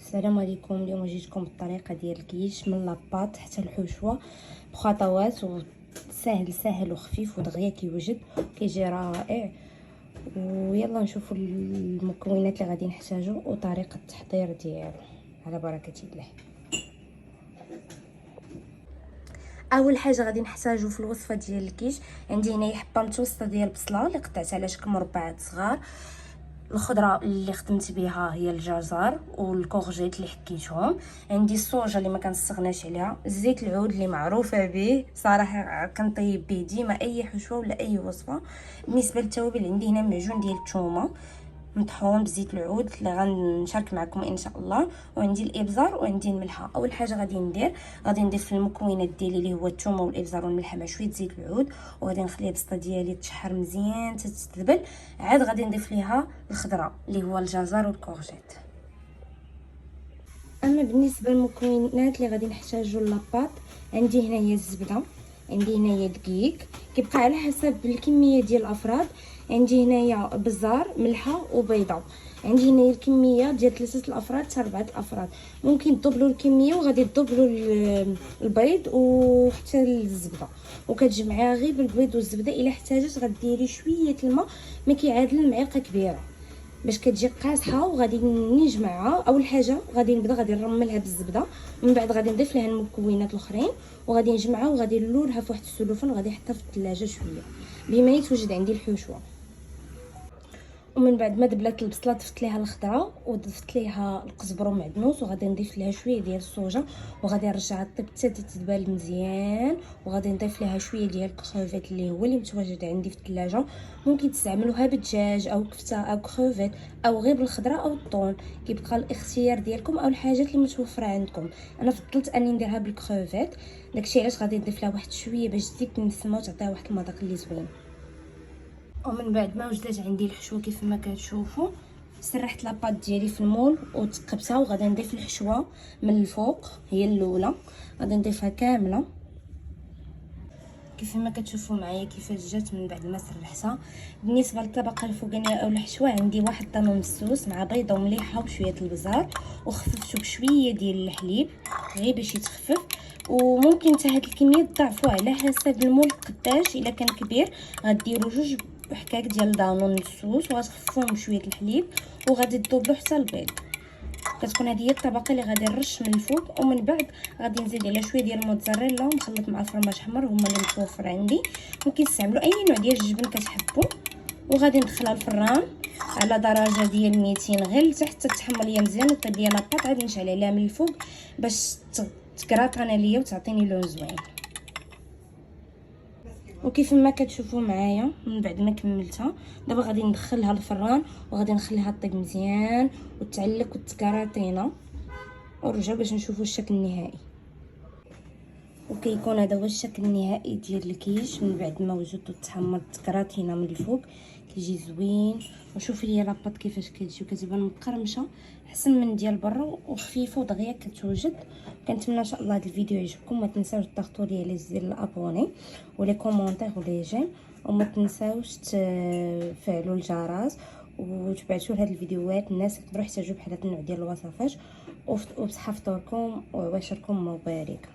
السلام عليكم. اليوم جيتكم بالطريقه ديال الكيش من لاباط حتى الحشوه بخطوات سهل وخفيف ودغيا كيوجد كيجي رائع. ويلا نشوفوا المكونات اللي غادي نحتاجو وطريقه التحضير ديالو على بركه الله. اول حاجه غادي نحتاجو في الوصفه ديال الكيش، عندي هنايا حبه متوسطه ديال البصله اللي قطعت على شكل مربعات صغار. الخضره اللي خدمت بها هي الجزر والكورجيت اللي حكيتهم. عندي الصوجه اللي ما كنستغناش عليها، زيت العود اللي معروفه به صراحه كنطيب به ديما اي حشوه ولا اي وصفه. بالنسبه للتوابل عندي هنا معجون ديال الثومه مطحون بزيت العود اللي غنشارك معكم ان شاء الله، وعندي الابزار وعندي الملحه. اول حاجه غادي نضيف في المكونات ديالي اللي هو الثومه والابزار والملحه مع شويه زيت العود، وغادي نخلي البسطه ديالي تشحر مزيان تتذبل. عاد غادي نضيف ليها الخضره اللي هو الجزر والكورجيت. اما بالنسبه للمكونات اللي غادي نحتاجو لاباط، عندي هنايا الزبده، عندي هنايا دقيق كيبقى على حسب الكميه ديال الافراد. عندي هنايا بزار ملحه وبيضه. عندي هنايا الكميه ديال 3 الافراد حتى 4 الافراد. ممكن تدبلوا الكميه وغادي تدبلوا البيض وحتى الزبده، وكتجمعيها غير بالبيض والزبده. الا احتاجت غديري شويه الماء ما كيعادل المعلقه كبيره باش كتجي قاصحه. وغادي نجمعها. اول حاجه غادي نرملها بالزبده، من بعد غادي نضيف لها المكونات الاخرين وغادي نجمعها وغادي نلولها في واحد السلوفان وغادي نحطها في الثلاجه شويه بما يتوجد عندي الحشوه. ومن بعد ما دبلات البصله ضفت ليها الخضره وضفت ليها القزبر ومعدنوس، وغادي نضيف ليها شويه ديال الصوجه وغادي نرجعها طيب حتى تتبال مزيان. وغادي نضيف ليها شويه ديال الكروفيت اللي هو اللي متواجد عندي في الثلاجه. ممكن تستعملوها بالدجاج او كفته او كروفيت او غير بالخضره او الطون، كيبقى الاختيار ديالكم او الحاجات اللي متوفره عندكم. انا فضلت اني نديرها بالكروفيت، داكشي علاش غادي نضيف لها واحد شويه باش تزيد تنسمه وتعطيها واحد المذاق اللي زوين. ومن بعد ما وجدت عندي الحشوه كيف ما كتشوفوا، سرحت لاباط ديالي في المول وتقبتها وغادي نضيف الحشوه من الفوق. هي الاولى غادي نضيفها كامله كيف ما كتشوفوا معايا كيفاش جات من بعد ما سرحتها. بالنسبه للطبقه الفوقانيه او الحشوه عندي واحد طنو مسوس مع بيضه ومليحه وشويه البزار، وخففته بشويه ديال الحليب غير باش يتخفف. وممكن حتى هاد الكميه تضاعفوا على حسب المول قداش. الا كان كبير غديروا 2 حكاك ديال دانون مسوس وغتخففوهم بشويه الحليب وغادي تذوبوا حتى البيض. كتكون هذه هي الطبقه اللي غادي نرش من الفوق. ومن بعد غادي نزيد عليها شويه ديال الموتزاريلا مخلط مع فرماج حمر هما اللي متوفر عندي. ممكن تستعملوا اي نوع ديال الجبن كتحبوا. وغادي ندخلها الفران على درجه ديال 200 غير لتحت تتحمر ليا مزيان وطيب ليا لاباط. غادي نشعل عليها من الفوق باش تكراطانا ليا وتعطيني لون زوين. وكيف ما كتشوفوا معايا من بعد ما كملتها دابا غادي ندخلها الفران وغادي نخليها طيب مزيان وتعلق وتكراطينا، ونرجعوا باش نشوفوا الشكل النهائي. وكيكون هذا هو الشكل النهائي ديال الكيش من بعد ما وجد وتحمر تكراطينا من الفوق. كيجي زوين. وشوفي لي لاباط كيفاش كتجي وكتبان مقرمشه احسن من ديال برا وخفيفه ودغيا كتوجد. كنتمنى ان شاء الله هذا الفيديو يعجبكم. ما تنساوش تضغطوا لي على زر الابوني ولي كومونتير ولي جيم، وما تنساوش تفعلوا الجرس وتبعتوا هاد الفيديوهات الناس يقدروا يحتاجوا بحال هذا النوع ديال الوصفات. وبصحه فطوركم وعواشركم مباركه.